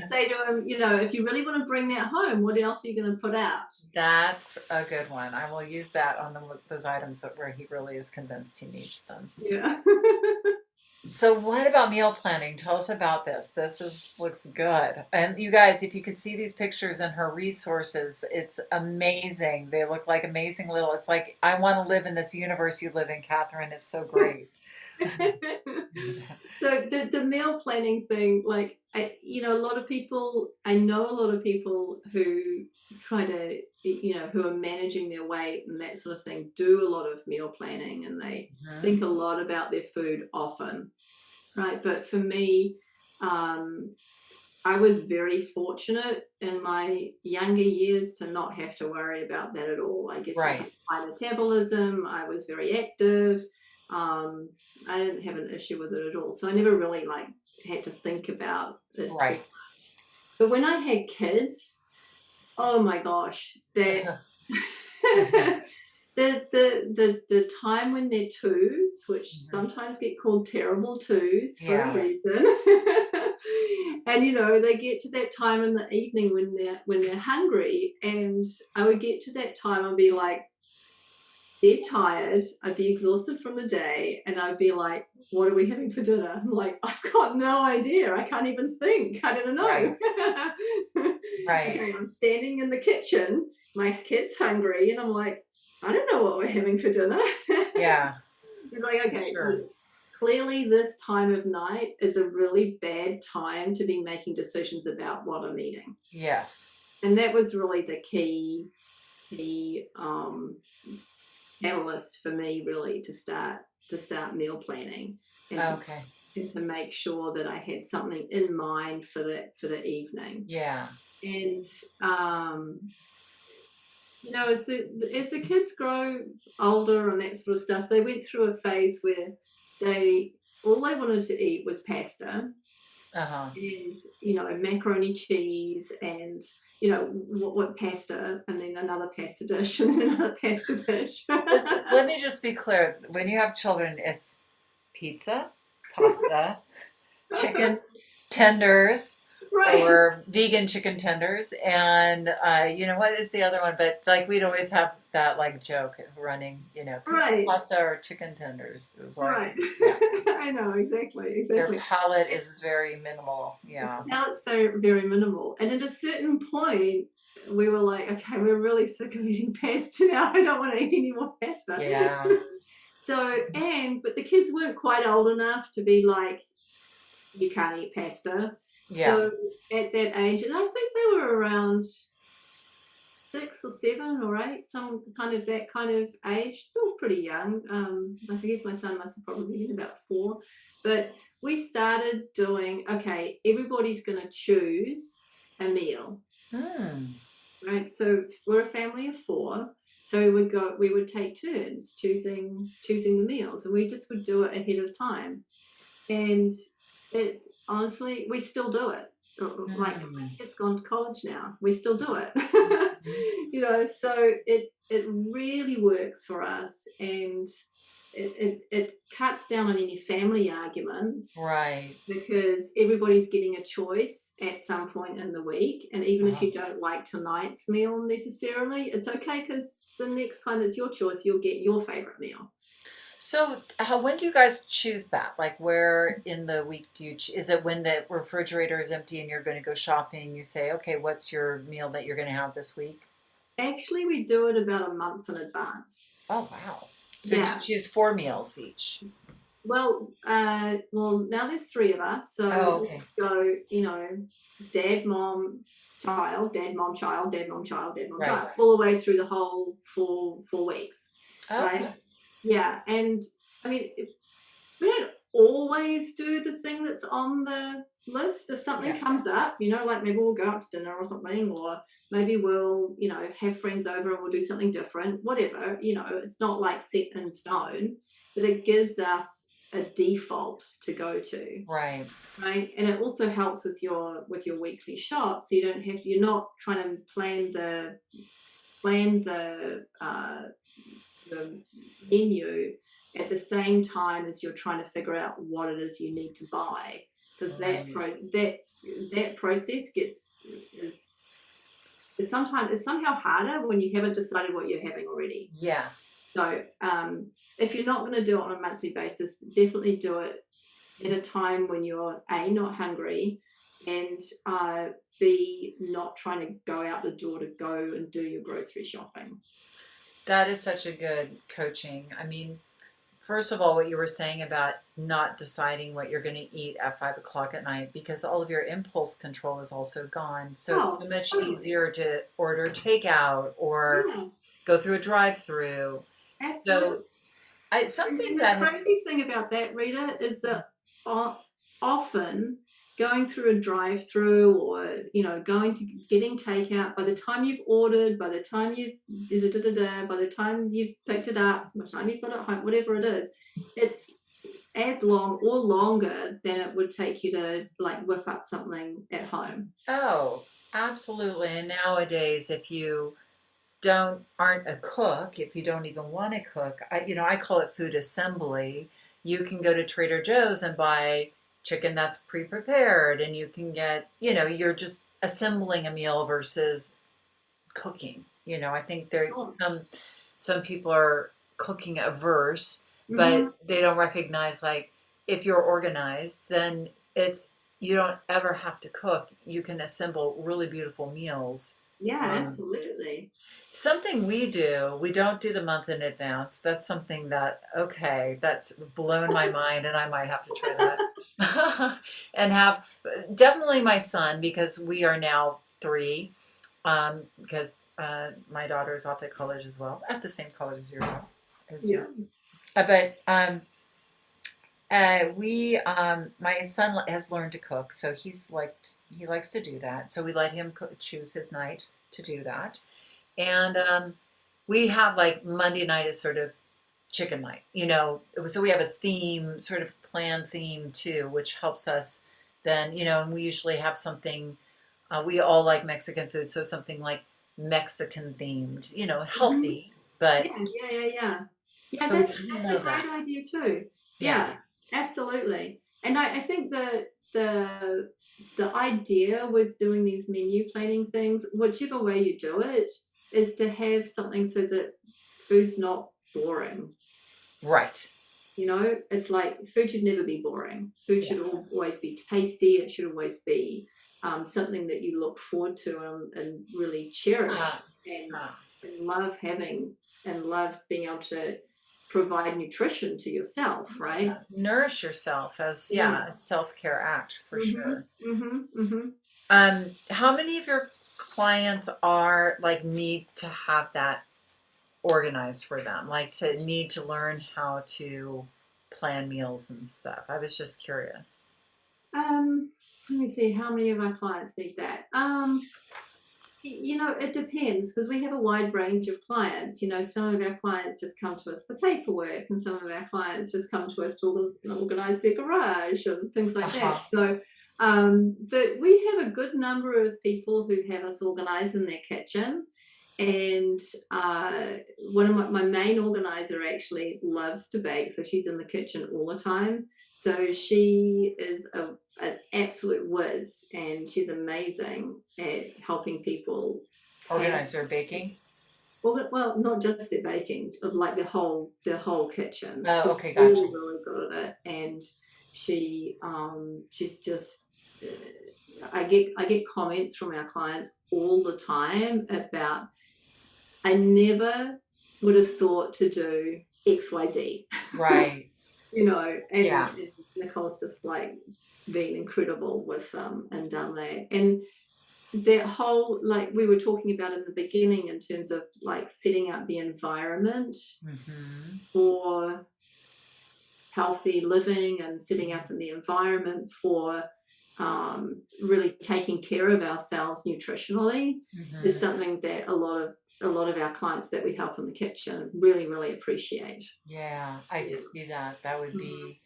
Say to him, if you really want to bring that home, what else are you going to put out? That's a good one. I will use that on those items where he really is convinced he needs them. Yeah. So what about meal planning? Tell us about this. Looks good. And you guys, if you could see these pictures and her resources, it's amazing. They look like amazing it's like, I want to live in this universe you live in, Katherine. It's so great. So the meal planning thing, like, I know a lot of people who try to, who are managing their weight and that sort of thing, do a lot of meal planning, and they think a lot about their food often, right? But for me, I was very fortunate in my younger years to not have to worry about that at all. I guess I had high metabolism. I was very active. I didn't have an issue with it at all. So I never really had to think about it. Right. But when I had kids, oh my gosh, that the time when they're twos, which sometimes get called terrible twos for a reason, and they get to that time in the evening when they're hungry, and I would get to that time and be like, dead tired. I'd be exhausted from the day, and I'd be like, what are we having for dinner? I'm like, I've got no idea. I can't even think. I don't know. Right. Okay, I'm standing in the kitchen. My kid's hungry, and I'm like, I don't know what we're having for dinner. Yeah. It's like, okay, Sure. clearly this time of night is a really bad time to be making decisions about what I'm eating. Yes. And that was really the key catalyst for me, really, to start meal planning, and Okay. to make sure that I had something in mind for the evening. Yeah. And as the kids grow older and that sort of stuff, they went through a phase where all they wanted to eat was pasta, Uh-huh. and macaroni cheese, and what pasta, and then another pasta dish, and then another pasta dish. Listen, let me just be clear. When you have children, it's pizza, pasta, chicken tenders, Right. or vegan chicken tenders, and what is the other one? But like we'd always have that like joke running, pizza, Right. pasta, or chicken tenders. It was like, Right. yeah, I know, exactly. their palate is very minimal. Yeah. Now it's very, very minimal. And at a certain point, we were like, okay, we're really sick of eating pasta now. I don't want to eat any more pasta. Yeah. But the kids weren't quite old enough to be like, you can't eat pasta. Yeah. So at that age, and I think they were around 6 or 7 or 8, some kind of that kind of age, still pretty young. I guess my son must have probably been about 4. But we started doing, okay, everybody's going to choose a meal, right? So we're a family of 4. So we would take turns choosing the meals, and we just would do it ahead of time. And it honestly, we still do it. Like, it's gone to college now, we still do it. So it really works for us, and it cuts down on any family arguments, Right. because everybody's getting a choice at some point in the week. And even if you don't like tonight's meal necessarily, it's okay, because the next time it's your choice, you'll get your favorite meal. So, when do you guys choose that? Like, where in the week do you? Is it when the refrigerator is empty and you're going to go shopping? You say, okay, what's your meal that you're going to have this week? Actually, we do it about a month in advance. Oh, wow. So Yeah. you choose 4 meals each. Well, now there's 3 of us, so okay. go, dad, mom, child, dad, mom, child, dad, mom, child, dad, mom, Right. child, all the way through the whole 4 weeks. Okay. Right? Yeah, and I mean, we don't always do the thing that's on the list. If something comes up, like maybe we'll go out to dinner or something, or maybe we'll, have friends over and we'll do something different, whatever, it's not like set in stone, but it gives us a default to go to. Right. Right. And it also helps with your weekly shop, so you're not trying to plan the menu at the same time as you're trying to figure out what it is you need to buy, because that process is somehow harder when you haven't decided what you're having already. Yes. So if you're not going to do it on a monthly basis, definitely do it at a time when you're A, not hungry, and B, not trying to go out the door to go and do your grocery shopping. That is such a good coaching. I mean, first of all, what you were saying about not deciding what you're going to eat at 5 o'clock at night, because all of your impulse control is also gone. So it's so much easier to order takeout or go through a drive-through. Absolutely. So something the crazy thing about that, Rita, is that often going through a drive-through, or getting takeout, by the time you've ordered, by the time you've by the time you've picked it up, by the time you've got it home, whatever it is, it's as long or longer than it would take you to like whip up something at home. Oh, absolutely. And nowadays, if you aren't a cook, if you don't even want to cook, I call it food assembly. You can go to Trader Joe's and buy chicken that's pre-prepared, and you can get, you're just assembling a meal versus cooking. I think some people are cooking averse, Mm-hmm. but they don't recognize, like, if you're organized, then it's, you don't ever have to cook. You can assemble really beautiful meals. Yeah, Um, absolutely. Something we do, we don't do the month in advance. That's something that, okay, that's blown my mind, and I might have to try that. And have definitely my son, because we are now three, because my daughter's off at college as well, at the same college as Yeah. you. But we my son has learned to cook, so he likes to do that. So we let him choose his night to do that. And we have, like, Monday night is sort of chicken night, so we have a theme, sort of plan theme too, which helps us then, and we usually have something, we all like Mexican food, so something like Mexican themed, Mm-hmm. healthy, but Yeah, yeah, yeah, yeah. Yeah, so we that's kind of that's a know great that. idea too. Yeah. Yeah, absolutely. And I think the idea with doing these menu planning things, whichever way you do it, is to have something so that food's not boring. Right. It's like food should never be boring. Food Yeah. should always be tasty. It should always be something that you look forward to and really cherish Uh, and, uh, and love having and love being able to provide nutrition to yourself, right? Nourish yourself as, Yeah. yeah, a self-care act for Mm-hmm. sure. Mm-hmm. Mm-hmm. How many of your clients are, like, need to have that organized for them, like, to need to learn how to plan meals and stuff? I was just curious. Let me see how many of our clients need that. It depends because we have a wide range of clients. Some of our clients just come to us for paperwork, and some of our clients just come to us to organize their garage and things like that. Uh-huh. So, but we have a good number of people who have us organize in their kitchen. And one of my main organizer actually loves to bake, so she's in the kitchen all the time. So she is an absolute whiz, and she's amazing at helping people have Organizer baking. well, not just their baking, like the whole kitchen. Oh, She's okay, gotcha. really, really good at it, and she's just. I get comments from our clients all the time about I never would have thought to do XYZ, Right. and Yeah. Nicole's just like been incredible with and done that. And that whole, like we were talking about in the beginning, in terms of like setting up the environment Mm-hmm. for healthy living and setting up in the environment for really taking care of ourselves nutritionally is Mm-hmm. something that a lot of our clients that we help in the kitchen really, really appreciate. Yeah, I Yeah. could see that. That would Mhm. be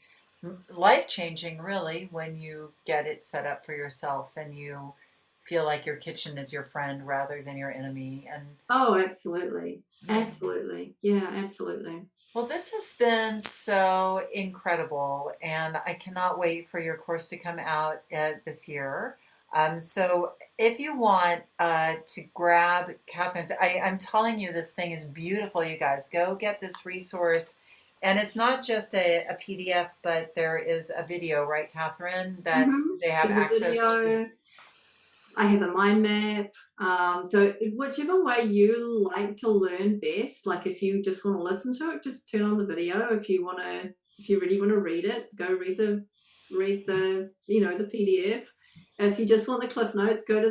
life changing, really, when you get it set up for yourself and you feel like your kitchen is your friend rather than your enemy. And Oh, absolutely. yeah. Absolutely. Yeah, absolutely. Well, this has been so incredible, and I cannot wait for your course to come out this year. So, if you want to grab Catherine's, I'm telling you, this thing is beautiful, you guys. Go get this resource. And it's not just a PDF, but there is a video, right, Catherine, that they have There's a access to. video. I have a mind map. So whichever way you like to learn best, like if you just want to listen to it, just turn on the video. If you really want to read it, go read the PDF. If you just want the cliff notes, go to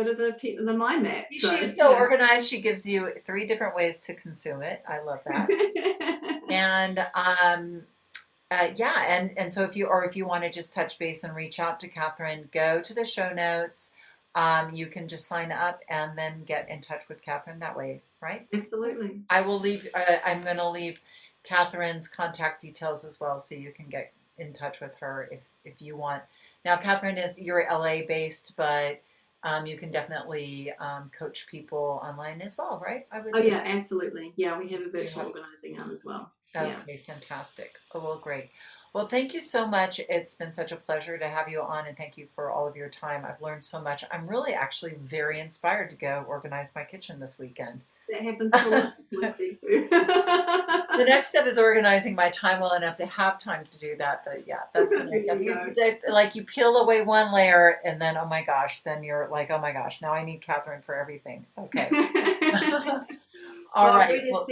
the mind map. So She's so organized. She gives you 3 different ways to consume it. I love that. And yeah, and so if you want to just touch base and reach out to Catherine, go to the show notes. You can just sign up and then get in touch with Catherine that way, right? Absolutely. I will leave. I'm going to leave Catherine's contact details as well, so you can get in touch with her if you want. Now, Catherine, you're LA based, but you can definitely coach people online as well, right? I would Oh say yeah, absolutely. Yeah, we have a you virtual have. organizing arm as well. Yeah. Okay, fantastic. Oh, well, great. Well, thank you so much. It's been such a pleasure to have you on, and thank you for all of your time. I've learned so much. I'm really actually very inspired to go organize my kitchen this weekend. That happens to a lot of people I speak to. The next step is organizing my time well enough to have time to do that. But yeah, that's the next step. Like you peel away one layer and then, oh my gosh, then you're like, oh my gosh, now I need Katherine for everything. Okay. All right. Rita, Well,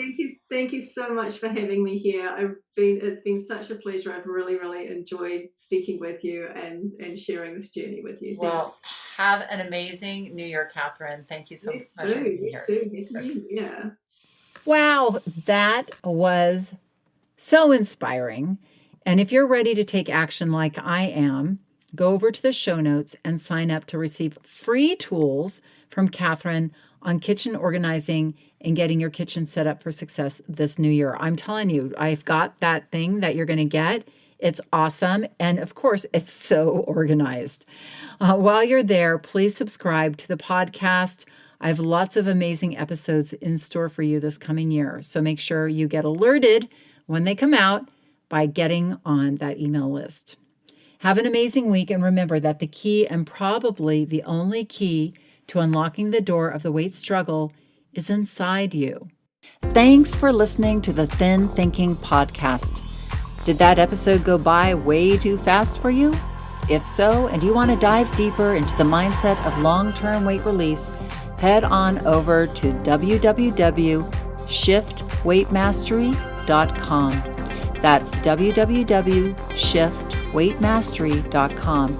thank you so much for having me here. It's been such a pleasure. I've really, really enjoyed speaking with you and sharing this journey with you. Well, have an amazing New Year, Katherine. Thank you so much for being here. Yeah. Wow, that was so inspiring. And if you're ready to take action like I am, go over to the show notes and sign up to receive free tools from Katherine on kitchen organizing and getting your kitchen set up for success this new year. I'm telling you, I've got that thing that you're going to get. It's awesome. And of course, it's so organized. While you're there, please subscribe to the podcast. I have lots of amazing episodes in store for you this coming year. So make sure you get alerted when they come out by getting on that email list. Have an amazing week. And remember that the key, and probably the only key to unlocking the door of the weight struggle, is inside you. Thanks for listening to the Thin Thinking Podcast. Did that episode go by way too fast for you? If so, and you want to dive deeper into the mindset of long-term weight release, head on over to www.shiftweightmastery.com. That's www.shiftweightmastery.com,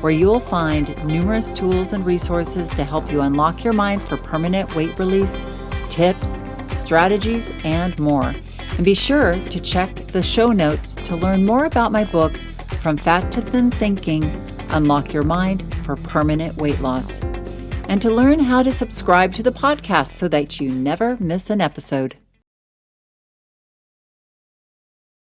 where you'll find numerous tools and resources to help you unlock your mind for permanent weight release, tips, strategies, and more. And be sure to check the show notes to learn more about my book, From Fat to Thin Thinking, Unlock Your Mind for Permanent Weight Loss, and to learn how to subscribe to the podcast so that you never miss an episode.